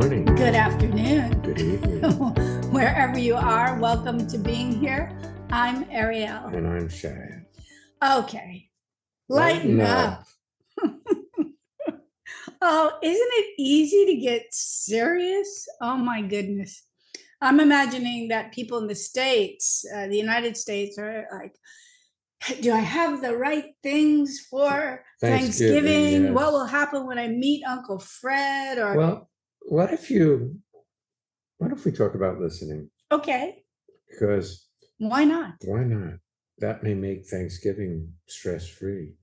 morning. Good afternoon. Good evening. Wherever you are, welcome to being here. I'm Ariel. And I'm Shya. Okay. Lighten up. Oh, isn't it easy to get serious? Oh my goodness. I'm imagining that people in the States, the United States, are like, do I have the right things for Thanksgiving? Yes. What will happen when I meet Uncle Fred? Or Well, what if we talk about listening? okay. Because why not? Why not? That may make Thanksgiving stress-free.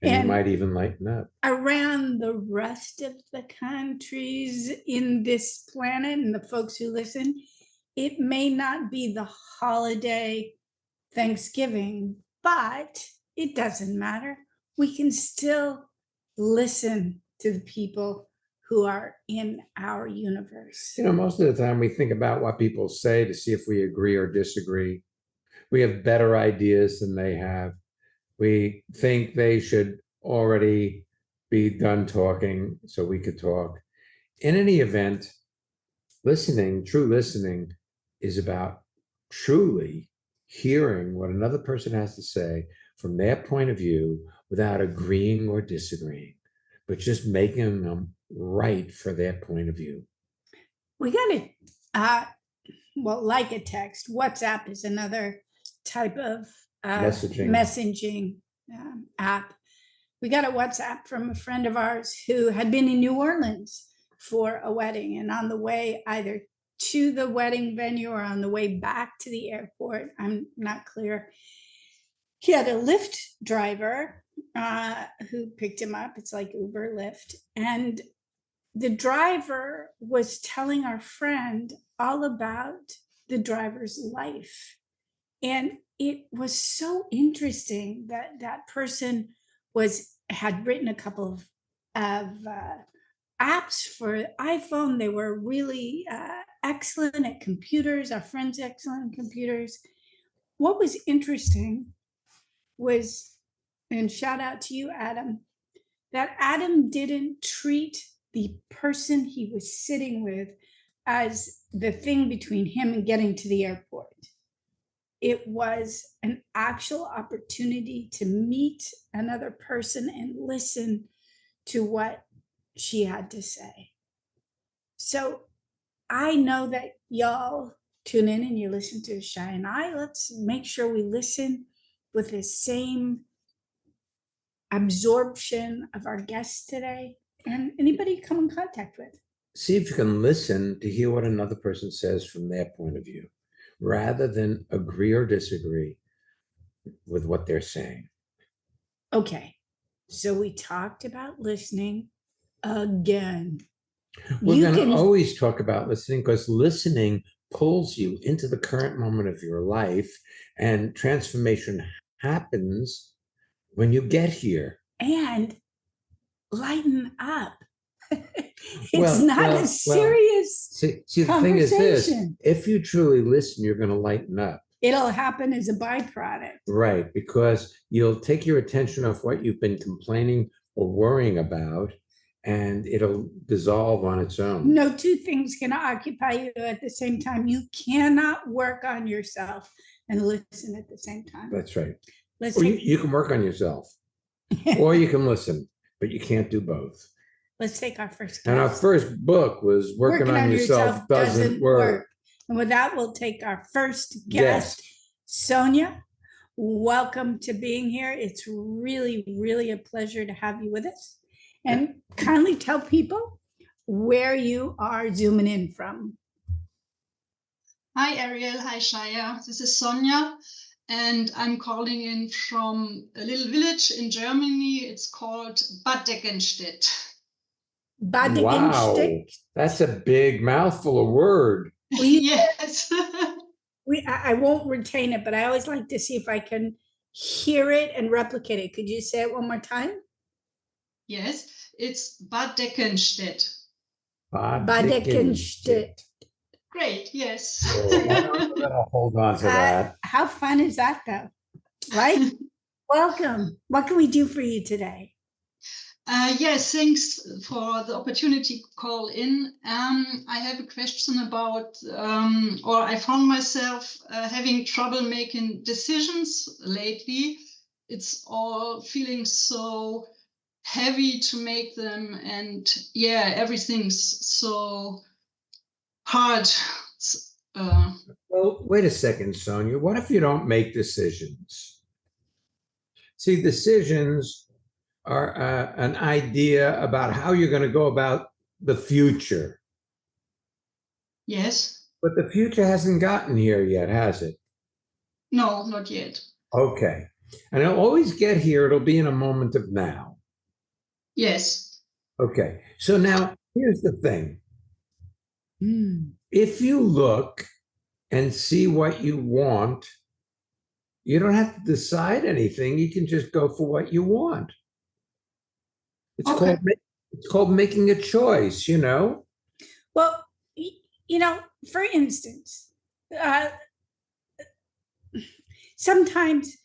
And you might even lighten up. Around the rest of the countries in this planet and the folks who listen, it may not be the holiday Thanksgiving, but it doesn't matter. We can still listen to the people who are in our universe. You know, most of the time we think about what people say to see if we agree or disagree. We have better ideas than they have. We think they should already be done talking so we could talk. In any event, true listening, is about truly hearing what another person has to say from their point of view without agreeing or disagreeing, but just making them right for their point of view. We got to, like a text. WhatsApp is another type of messaging app. We got a WhatsApp from a friend of ours who had been in New Orleans for a wedding, and on the way either to the wedding venue or on the way back to the airport, I'm not clear, he had a Lyft driver who picked him up. It's like Uber, Lyft, and the driver was telling our friend all about the driver's life. And it was so interesting that that person had written a couple of apps for iPhone. They were really excellent at computers. Our friend's excellent at computers. What was interesting was, and shout out to you, Adam, that Adam didn't treat the person he was sitting with as the thing between him and getting to the airport. It was an actual opportunity to meet another person and listen to what she had to say. So I know that y'all tune in and you listen to Shya and I. Let's make sure we listen with the same absorption of our guests today and anybody you come in contact with. See if you can listen to hear what another person says from their point of view, rather than agree or disagree with what they're saying. Okay, so we talked about listening again. We're going to always talk about listening, because listening pulls you into the current moment of your life, and transformation happens when you get here. And lighten up. It's not a serious see, the thing is this: if you truly listen, you're going to lighten up. It'll happen as a byproduct. Right, because you'll take your attention off what you've been complaining or worrying about, and it'll dissolve on its own. No two things can occupy you at the same time. You cannot work on yourself and listen at the same time. That's right. You can work on yourself, or you can listen, but you can't do both. Let's take our first guest. And our first book was Working on Yourself Doesn't Work. And with that, we'll take our first guest, Sonia. Welcome to being here. It's really, really a pleasure to have you with us. And kindly tell people where you are zooming in from. Hi, Ariel. Hi, Shya. This is Sonia, and I'm calling in from a little village in Germany. It's called Bad Deckenstedt. Wow, that's a big mouthful of word. Yes. I won't retain it, but I always like to see if I can hear it and replicate it. Could you say it one more time? Yes, it's Bad Deckenstedt. Bad Deckenstedt. Great, yes. So I'll hold on to that. How fun is that, though? Right? Welcome. What can we do for you today? Yes, thanks for the opportunity to call in. I have a question about, or I found myself having trouble making decisions lately. It's all feeling so heavy to make them, and yeah, everything's so hard. Well, wait a second, Sonia. What if you don't make decisions? See, decisions are an idea about how you're going to go about the future. Yes. But the future hasn't gotten here yet, has it? No, not yet. Okay. And it'll always get here. It'll be in a moment of now. Yes. Okay. So now here's the thing. If you look and see what you want, you don't have to decide anything. You can just go for what you want. It's Okay. called making a choice, you know? Well, for instance, sometimes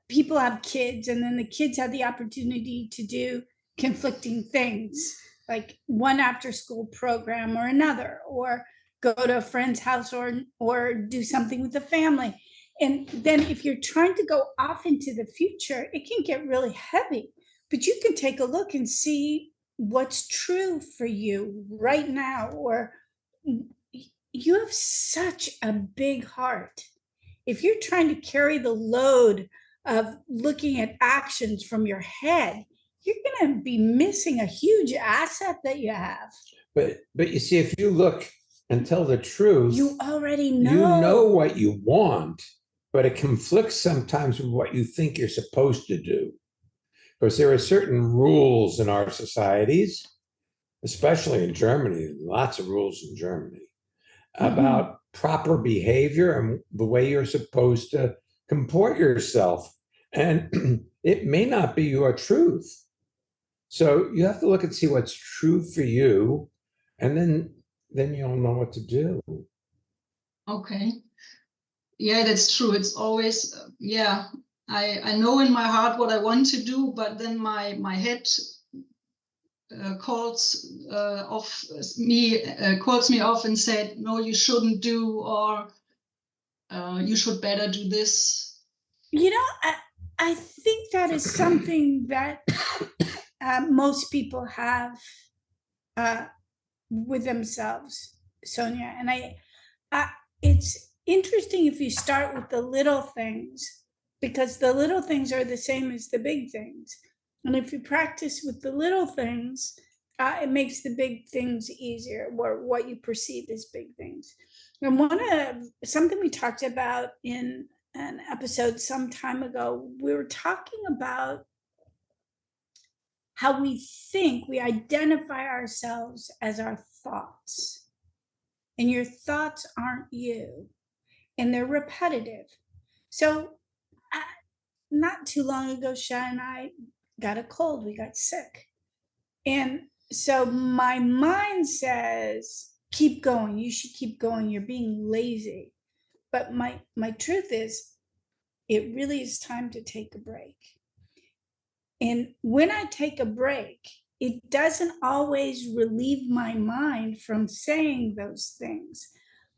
people have kids, and then the kids have the opportunity to do conflicting things, like one after school program or another, or go to a friend's house, or do something with the family. And then if you're trying to go off into the future, it can get really heavy. But you can take a look and see what's true for you right now. Or you have such a big heart. If you're trying to carry the load of looking at actions from your head, you're going to be missing a huge asset that you have. But you see, if you look and tell the truth, you already know. You know what you want, but it conflicts sometimes with what you think you're supposed to do. Because there are certain rules in our societies, especially in Germany, lots of rules in Germany, about proper behavior and the way you're supposed to comport yourself. And it may not be your truth. So you have to look and see what's true for you, and then you'll know what to do. Okay. Yeah, that's true. It's always, I know in my heart what I want to do, but then my head calls me off and said, no, you shouldn't do, or you should better do this. I think that is something that most people have with themselves, Sonia. And it's interesting if you start with the little things, because the little things are the same as the big things. And if you practice with the little things, it makes the big things easier, or what you perceive as big things. And something we talked about in an episode some time ago, we were talking about how we identify ourselves as our thoughts. And your thoughts aren't you, and they're repetitive. So not too long ago, Shya and I got a cold. We got sick. And so my mind says, keep going. You should keep going. You're being lazy. But my truth is, it really is time to take a break. And when I take a break, it doesn't always relieve my mind from saying those things.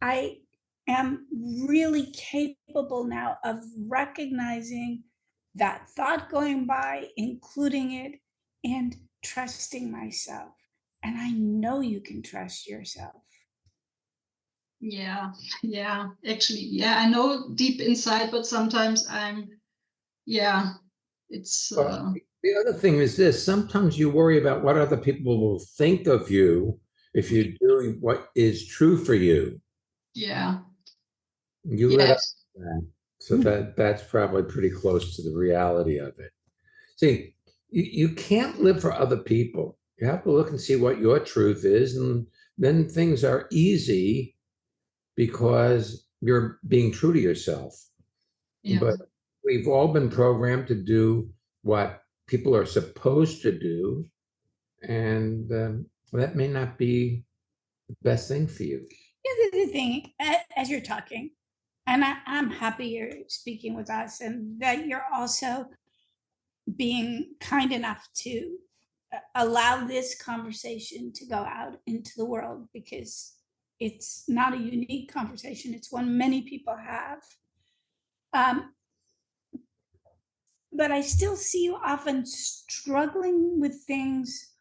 I am really capable now of recognizing that thought going by, including it, and trusting myself. And I know you can trust yourself. Yeah, actually, I know deep inside, but sometimes it's. The other thing is this: sometimes you worry about what other people will think of you if you're doing what is true for you. Yeah. You let up that. So that's probably pretty close to the reality of it. See, you can't live for other people. You have to look and see what your truth is, and then things are easy because you're being true to yourself. Yeah. But we've all been programmed to do what people are supposed to do, and that may not be the best thing for you. The thing, as you're talking, and I'm happy you're speaking with us, and that you're also being kind enough to allow this conversation to go out into the world, because it's not a unique conversation. It's one many people have. But I still see you often struggling with things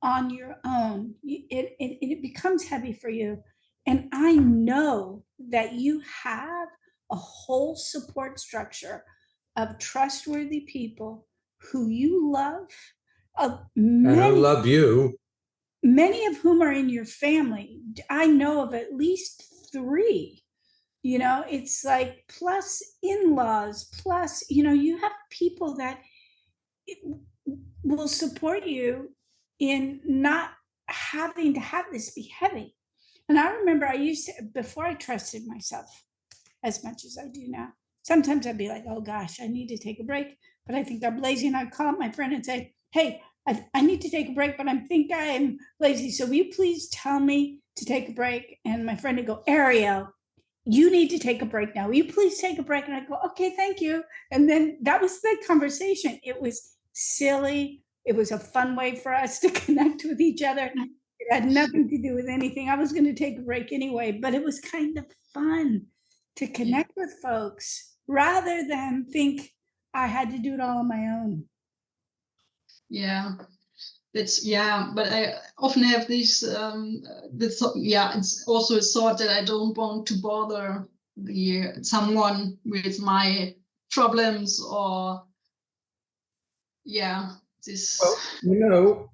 on your own. It becomes heavy for you. And I know that you have a whole support structure of trustworthy people who you love. And I love you. Many of whom are in your family. I know of at least 3. It's like, plus in-laws, plus, you have people that will support you in not having to have this be heavy. And I remember before I trusted myself as much as I do now, sometimes I'd be like, oh gosh, I need to take a break, but I think I'm lazy. And I'd call up my friend and say, hey, I need to take a break, but I think I am lazy. So will you please tell me to take a break? And my friend would go, Ariel, you need to take a break now. Will you please take a break? And I go, okay, thank you. And then that was the conversation. It was silly. It was a fun way for us to connect with each other. It had nothing to do with anything. I was going to take a break anyway, but it was kind of fun to connect with folks rather than think I had to do it all on my own. Yeah. But I often have this, it's also a thought that I don't want to bother someone with my problems or, this. Well,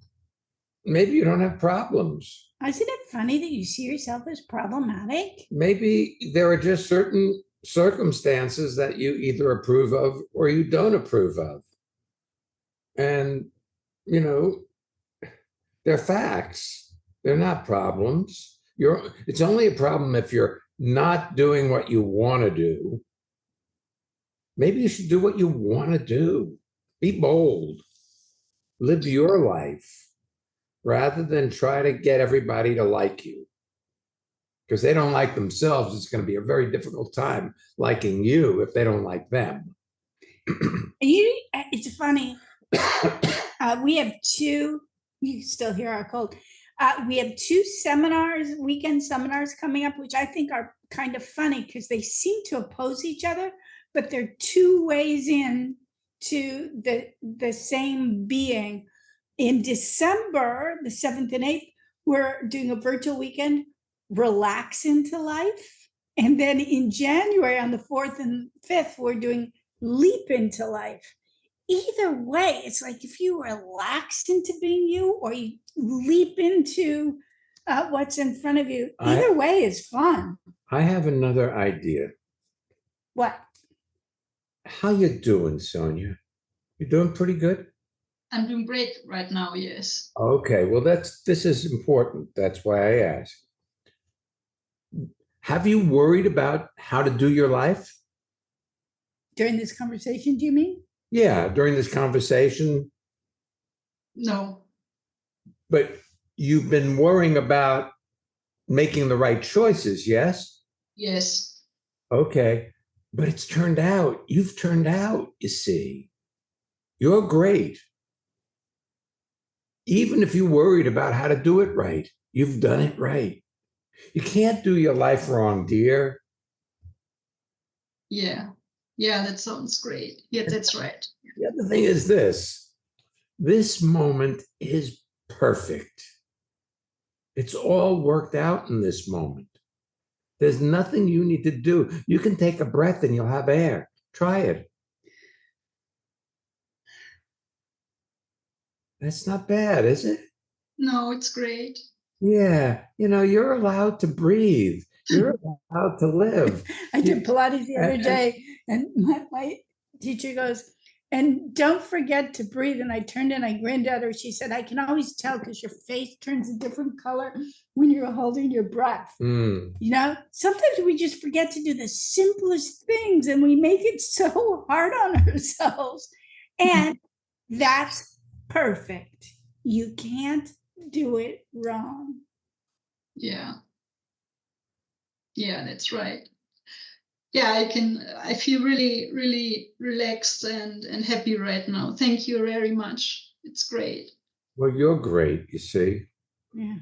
maybe you don't have problems. Isn't it funny that you see yourself as problematic? Maybe there are just certain circumstances that you either approve of or you don't approve of. And, they're facts. They're not problems. It's only a problem if you're not doing what you want to do. Maybe you should do what you want to do. Be bold. Live your life rather than try to get everybody to like you. Because they don't like themselves, it's going to be a very difficult time liking you if they don't like them. It's funny. We have 2, you still hear our cold. We have 2 weekend seminars coming up, which I think are kind of funny because they seem to oppose each other, but they're 2 ways in to the same being. In December, the 7th and 8th, we're doing a virtual weekend, Relax into Life. And then in January, on the 4th and 5th, we're doing Leap into Life. Either way, it's like if you relax into being you or you leap into what's in front of you, either way is fun. I have another idea. What? How you doing, Sonia? You doing pretty good? I'm doing great right now, yes. Okay, well, this is important. That's why I asked. Have you worried about how to do your life? During this conversation, do you mean? Yeah, during this conversation. No. But you've been worrying about making the right choices, yes? Yes. Okay, but you've turned out, you see. You're great. Even if you worried about how to do it right, you've done it right. You can't do your life wrong, dear. Yeah, that sounds great. Yeah, that's right. The other thing is this moment is perfect. It's all worked out in this moment. There's nothing you need to do. You can take a breath and you'll have air. Try it. That's not bad, is it? No, it's great. Yeah, you're allowed to breathe. You're allowed to live. I did Pilates the other day, and my teacher goes, and don't forget to breathe. And I turned and I grinned at her. She said, I can always tell because your face turns a different color when you're holding your breath. Sometimes we just forget to do the simplest things and we make it so hard on ourselves. And that's perfect. You can't do it wrong. Yeah, that's right. Yeah, I feel really, really relaxed and happy right now. Thank you very much. It's great. Well, you're great, you see. Yeah.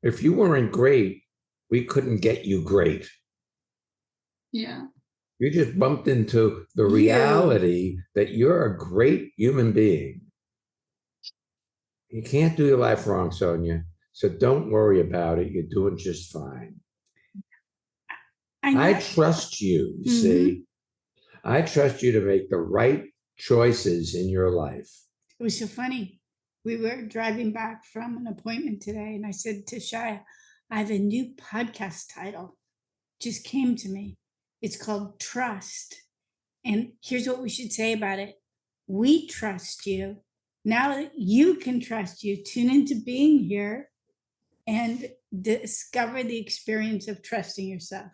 If you weren't great, we couldn't get you great. Yeah. You just bumped into the reality that you're a great human being. You can't do your life wrong, Sonia. So don't worry about it. You're doing just fine. I trust you, you see. I trust you to make the right choices in your life. It was so funny. We were driving back from an appointment today, and I said to Shya, I have a new podcast title. Just came to me. It's called Trust. And here's what we should say about it. We trust you. Now that you can trust you, tune into being here and discover the experience of trusting yourself.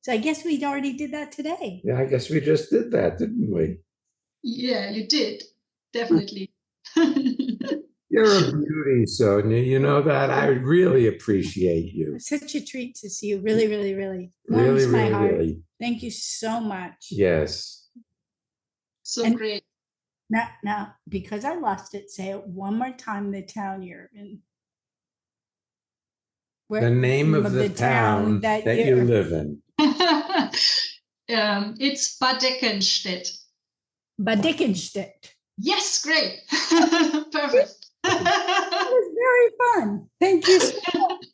So I guess we already did that today. Yeah, I guess we just did that, didn't we? Yeah, you did. Definitely. You're a beauty, Sonia. You know that? I really appreciate you. It's such a treat to see you. Really, really, really. Really, Warms my really, heart. really. Thank you so much. Yes. So great. Now, because I lost it, say it one more time, the town you're in. The name of the town that you live in. It's Bad Dickenstedt. Bad Dickenstedt. Yes, great. Perfect. That was very fun. Thank you so much.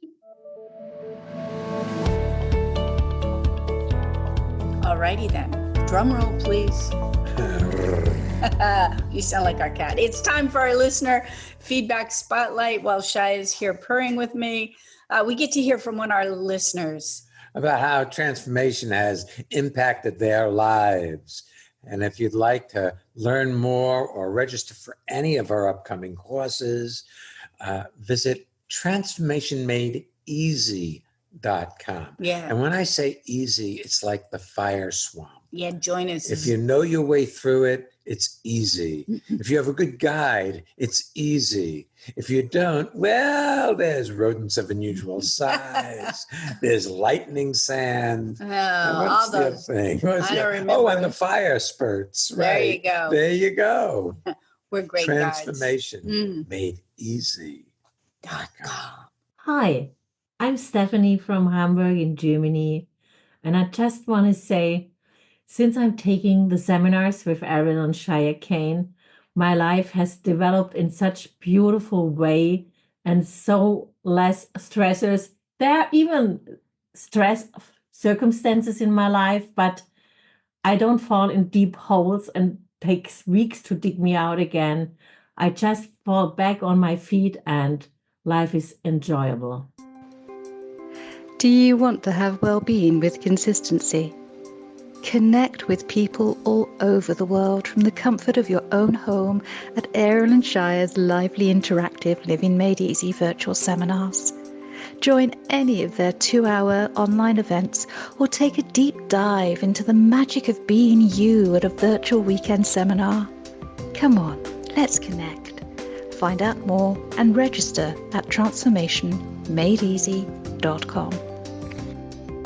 Alrighty then. Drum roll, please. You sound like our cat. It's time for our listener feedback spotlight while Shya is here purring with me. We get to hear from one of our listeners about how transformation has impacted their lives. And if you'd like to learn more or register for any of our upcoming courses, visit transformationmadeeasy.com. Yeah. And when I say easy, it's like the fire swamp. Yeah, join us. If you know your way through it, it's easy. If you have a good guide, it's easy. If you don't, well, there's rodents of unusual size. There's lightning sand. Oh, what's the other thing? I don't remember. Oh, and the fire spurts. Right. There you go. There you go. We're great Transformation made easy. Hi, I'm Stephanie from Hamburg in Germany. And I just want to say, since I'm taking the seminars with Ariel and Shya, my life has developed in such beautiful way and so less stressors. There are even stress circumstances in my life, but I don't fall in deep holes and takes weeks to dig me out again. I just fall back on my feet and life is enjoyable. Do you want to have well-being with consistency? Connect with people all over the world from the comfort of your own home at Ariel and Shya's lively interactive Living Made Easy virtual seminars. Join any of their 2-hour online events or take a deep dive into the magic of being you at a virtual weekend seminar. Come on, let's connect. Find out more and register at transformationmadeeasy.com.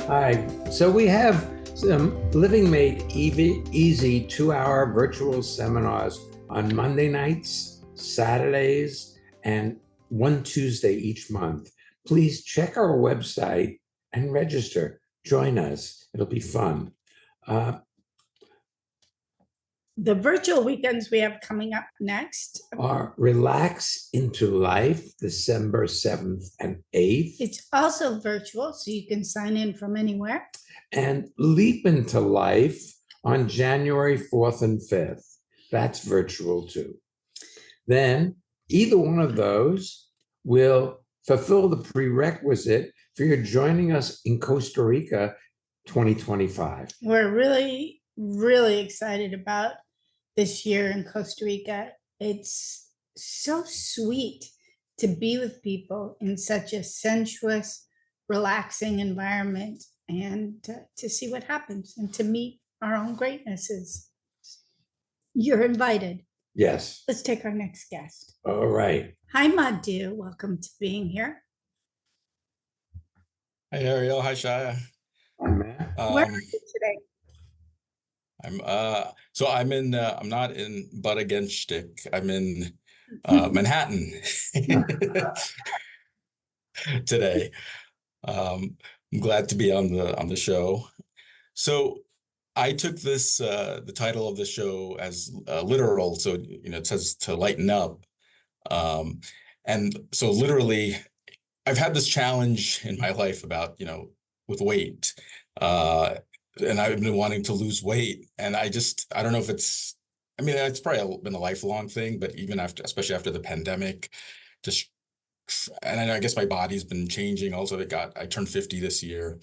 Hi, so we have some Living Made Easy 2-hour virtual seminars on Monday nights, Saturdays, and one Tuesday each month. Please check our website and register. Join us. It'll be fun. The virtual weekends we have coming up next are Relax into Life, December 7th and 8th. It's also virtual, so you can sign in from anywhere. And Leap into Life on January 4th and 5th. That's virtual too. Then either one of those will fulfill the prerequisite for your joining us in Costa Rica 2025. We're really, really excited about this year in Costa Rica. It's so sweet to be with people in such a sensuous, relaxing environment and to see what happens and to meet our own greatnesses. You're invited. Yes. Let's take our next guest. All right. Hi, Madhu. Welcome to being here. Hi, Ariel. Hi, Shya. Hi, Matt. Where are you today? I'm not in Bad Dickenstedt. I'm in Manhattan. today. I'm glad to be on the show. So I took this the title of the show as literal, so it says to lighten up, and so literally, I've had this challenge in my life about with weight, and I've been wanting to lose weight, and I don't know if it's. I mean, it's probably been a lifelong thing, but even after, especially after the pandemic, just and I guess my body's been changing. Also, I turned 50 this year.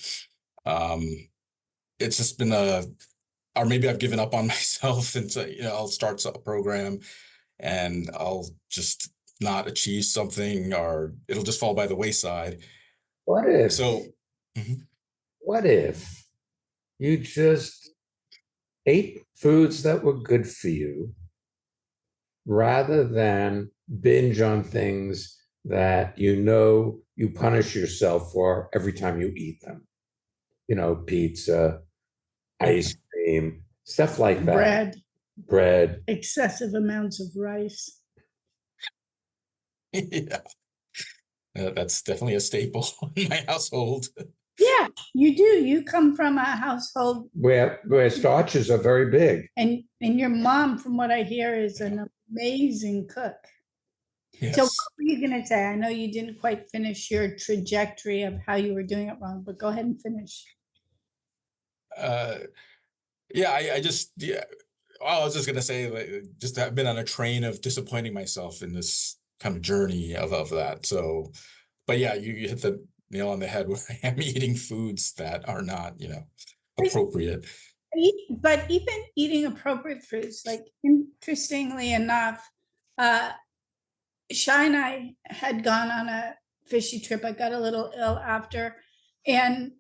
It's just been or maybe I've given up on myself, and so I'll start a program, and I'll just not achieve something, or it'll just fall by the wayside. What if? So, what if you just ate foods that were good for you rather than binge on things that you punish yourself for every time you eat them? Pizza, ice cream, stuff like that. Bread. Excessive amounts of rice. Yeah. That's definitely a staple in my household. Yeah, you do. You come from a household where starches are very big. And your mom, from what I hear, is an amazing cook. Yes. So what were you going to say? I know you didn't quite finish your trajectory of how you were doing it wrong, but go ahead and finish. Yeah, I was just going to say, just I've been on a train of disappointing myself in this kind of journey of that. So, but yeah, you hit the nail on the head where I am eating foods that are not, appropriate. But even eating appropriate foods, like interestingly enough, Shya and I had gone on a fishy trip. I got a little ill after, and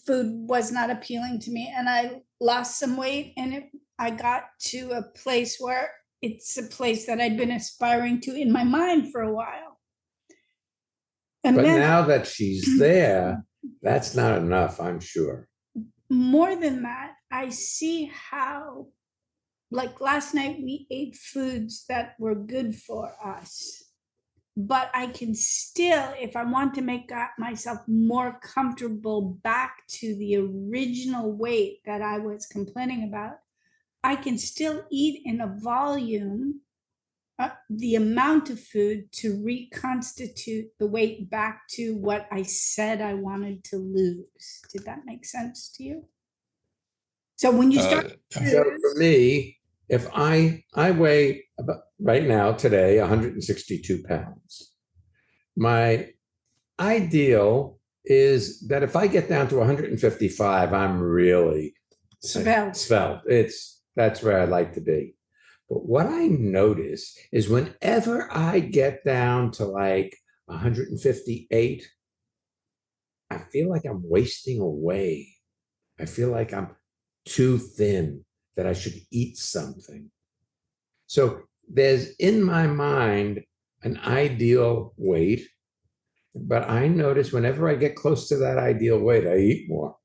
food was not appealing to me, and I lost some weight, and I got to a place where it's a place that I'd been aspiring to in my mind for a while. And but then, now that she's there, that's not enough, I'm sure. More than that, I see how, like last night, we ate foods that were good for us. But I can still, if I want to make myself more comfortable back to the original weight that I was complaining about, I can still eat in a volume, the amount of food to reconstitute the weight back to what I said I wanted to lose. Did that make sense to you? So when you start, so for me, if I weigh about, right now today 162 pounds, my ideal is that if I get down to 155, I'm really svelte. That's where I like to be. But what I notice is whenever I get down to like 158, I feel like I'm wasting away. I feel like I'm too thin, that I should eat something. So there's in my mind an ideal weight, but I notice whenever I get close to that ideal weight, I eat more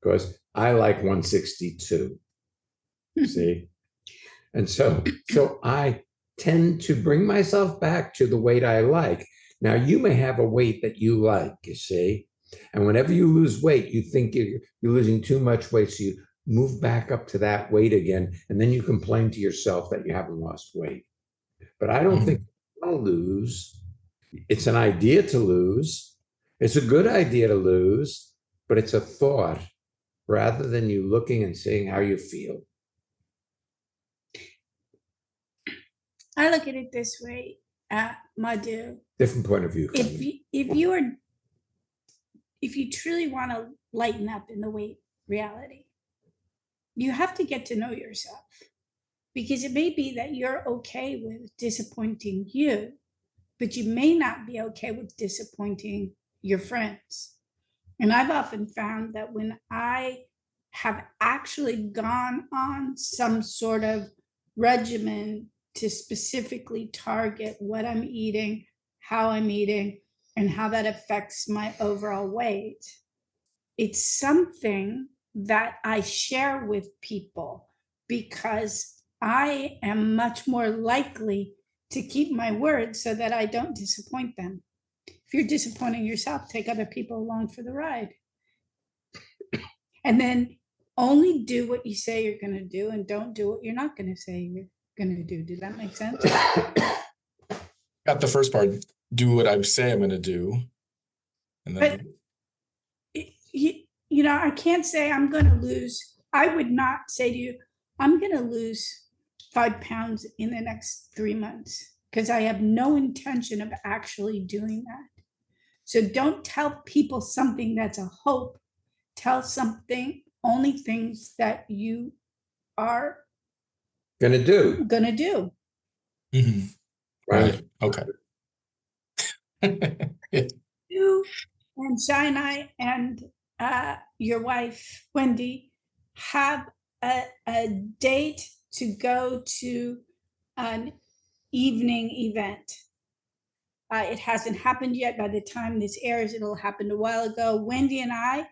because I like 162. See? And so I tend to bring myself back to the weight I like. Now, you may have a weight that you like, you see, and whenever you lose weight, you think you're losing too much weight, so you move back up to that weight again, and then you complain to yourself that you haven't lost weight. But I don't think you want to lose. It's an idea to lose. It's a good idea to lose, but it's a thought rather than you looking and seeing how you feel. I look at it this way, Madhu. Different point of view. If you truly want to lighten up in the weight reality, you have to get to know yourself, because it may be that you're okay with disappointing you, but you may not be okay with disappointing your friends. And I've often found that when I have actually gone on some sort of regimen to specifically target what I'm eating, how I'm eating, and how that affects my overall weight, it's something that I share with people, because I am much more likely to keep my word so that I don't disappoint them. If you're disappointing yourself, take other people along for the ride. And then only do what you say you're going to do and don't do what you're not going to say you're going to do. Did that make sense? Got the first part. Do what I say I'm going to do. And then, you know, I can't say I'm going to lose. I would not say to you, I'm going to lose 5 pounds in the next 3 months, because I have no intention of actually doing that. So don't tell people something that's a hope. Tell something, only things that you are gonna do. mm-hmm. Right. Okay. Yeah. You and Shya and I and your wife, Wendy, have a date to go to an evening event. It hasn't happened yet. By the time this airs, it'll happen a while ago. Wendy and I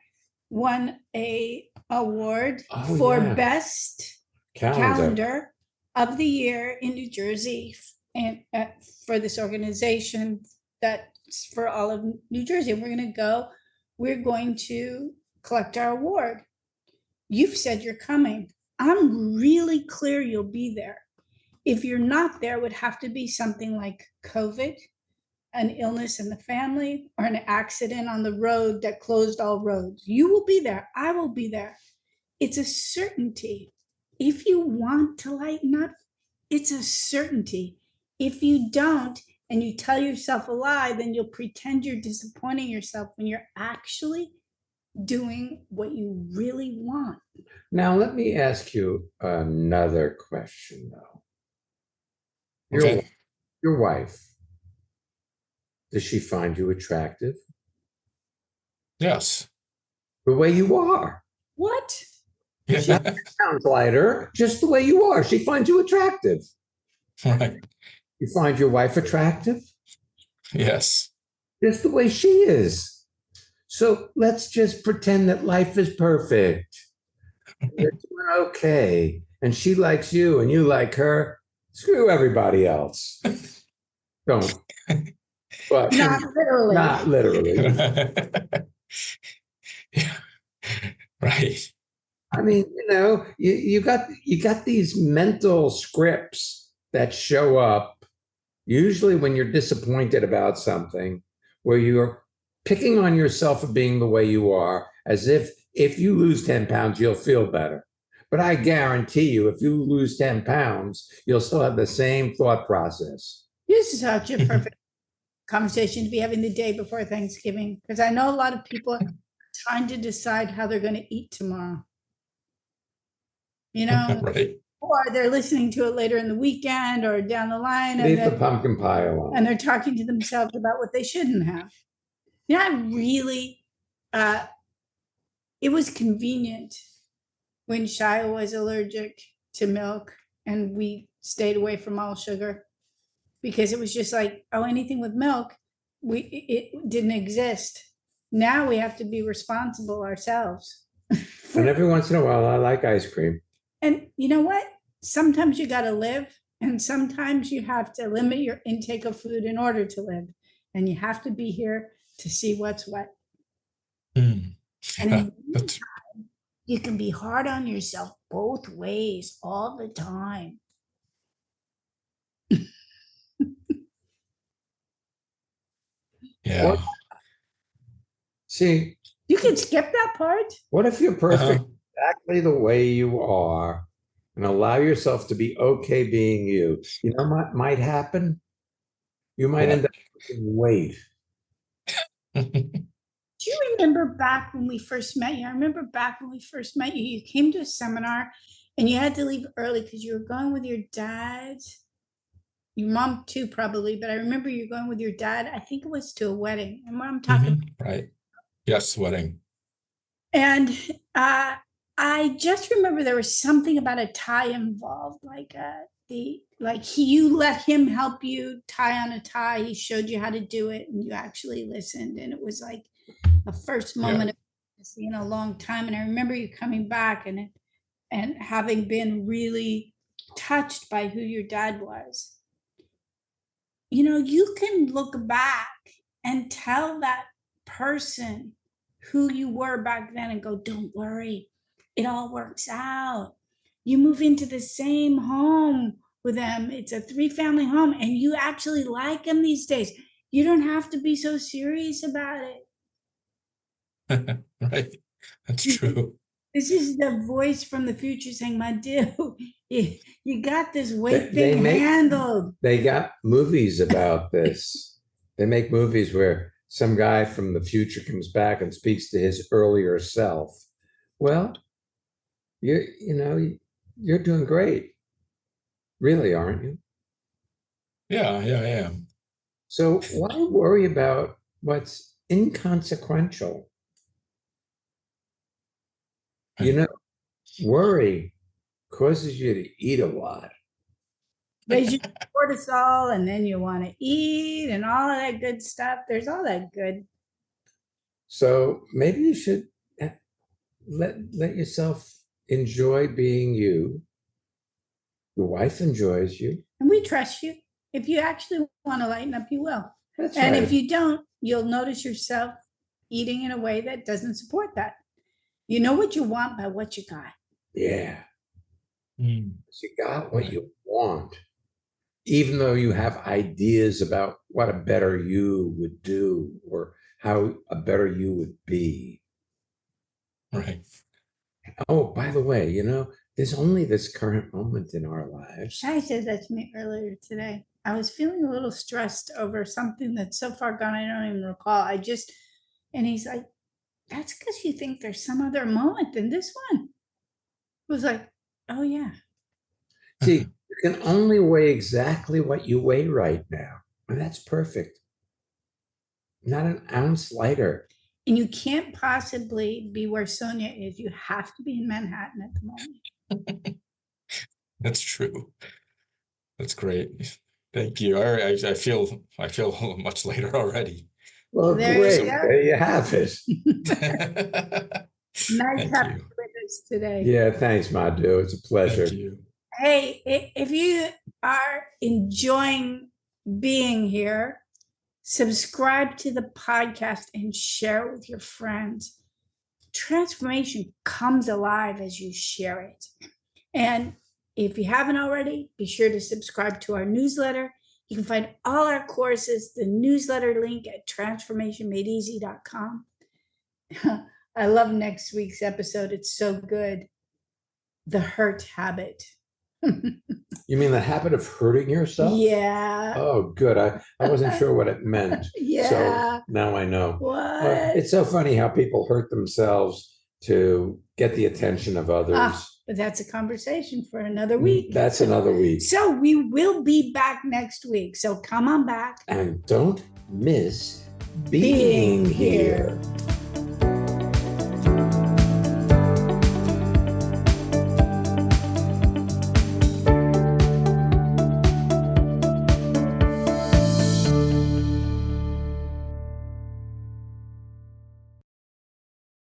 won a award for best calendar of the year in New Jersey, and for this organization that's for all of New Jersey. We're going to collect our award. You've said you're coming. I'm really clear you'll be there. If you're not there, it would have to be something like COVID, an illness in the family, or an accident on the road that closed all roads. You will be there. I will be there. It's a certainty. If you want to lighten up, it's a certainty. If you don't, and you tell yourself a lie, then you'll pretend you're disappointing yourself when you're actually doing what you really want. Now, let me ask you another question, though. Your wife, does she find you attractive? Yes. The way you are. What? She sounds lighter, just the way you are. She finds you attractive. Right. You find your wife attractive? Yes. Just the way she is. So let's just pretend that life is perfect. You're doing okay. And she likes you and you like her. Screw everybody else. Don't. But not literally. Not literally. Yeah. Right. I mean, you know, you got these mental scripts that show up usually when you're disappointed about something, where you're picking on yourself for being the way you are, as if you lose 10 pounds, you'll feel better. But I guarantee you, if you lose 10 pounds, you'll still have the same thought process. This is such a perfect conversation to be having the day before Thanksgiving, because I know a lot of people are trying to decide how they're going to eat tomorrow. You know, right. Or they're listening to it later in the weekend or down the line. Leave the pumpkin pie alone. And they're talking to themselves about what they shouldn't have. You know, I really, it was convenient when Shya was allergic to milk and we stayed away from all sugar, because it was just like, oh, anything with milk, it didn't exist. Now we have to be responsible ourselves. And every once in a while, I like ice cream. And you know what? Sometimes you got to live, and sometimes you have to limit your intake of food in order to live. And you have to be here to see what's what. Mm. And in the meantime, you can be hard on yourself both ways all the time. Yeah. See, you can skip that part. What if you're perfect exactly the way you are and allow yourself to be okay being you? You know what might happen? You might end up losing weight. Do you remember back when we first met you? I remember back when we first met you, you came to a seminar and you had to leave early because you were going with your dad. Your mom too, probably, but I remember you going with your dad. I think it was to a wedding. And what I'm talking about. Right. Yes, wedding. And I just remember there was something about a tie involved, like you let him help you tie on a tie. He showed you how to do it, and you actually listened. And it was like the first moment of in a long time. And I remember you coming back and having been really touched by who your dad was. you can look back and tell that person who you were back then and go, don't worry, it all works out. You move into the same home with them. It's a 3-family home and you actually like them these days. You don't have to be so serious about it. Right. That's true. This is the voice from the future saying, my dude, you got this weight thing handled. They got movies about this. They make movies where some guy from the future comes back and speaks to his earlier self. Well, you're doing great. Really, aren't you? Yeah, I am. So why worry about what's inconsequential? Worry causes you to eat a lot. Raise your cortisol, and then you want to eat and all of that good stuff. There's all that good. So maybe you should let yourself enjoy being you. Your wife enjoys you. And we trust you. If you actually want to lighten up, you will. That's and right. If you don't, you'll notice yourself eating in a way that doesn't support that. You know what you want by what you got. Yeah. You got what you want. Even though you have ideas about what a better you would do or how a better you would be. Right. Oh, by the way, there's only this current moment in our lives. I said that to me earlier today. I was feeling a little stressed over something that's so far gone, I don't even recall. And he's like, that's because you think there's some other moment than this one. It was like, oh, yeah. See, you can only weigh exactly what you weigh right now. And that's perfect. Not an ounce lighter. And you can't possibly be where Sonia is. You have to be in Manhattan at the moment. That's true. That's great. Thank you. All right. I feel much later already. Well, great. There you have it. Nice having you with us today. Yeah, thanks, Madhu. It's a pleasure. Thank you. Hey, if you are enjoying being here, subscribe to the podcast and share it with your friends. Transformation comes alive as you share it. And if you haven't already, be sure to subscribe to our newsletter. You can find all our courses, the newsletter link at transformationmadeeasy.com. I love next week's episode. It's so good. The hurt habit. You mean the habit of hurting yourself? Yeah. Oh, good. I wasn't sure what it meant. Yeah. So now I know. What? It's so funny how people hurt themselves to get the attention of others. But that's a conversation for another week. That's another week. So we will be back next week. So come on back. And don't miss being here.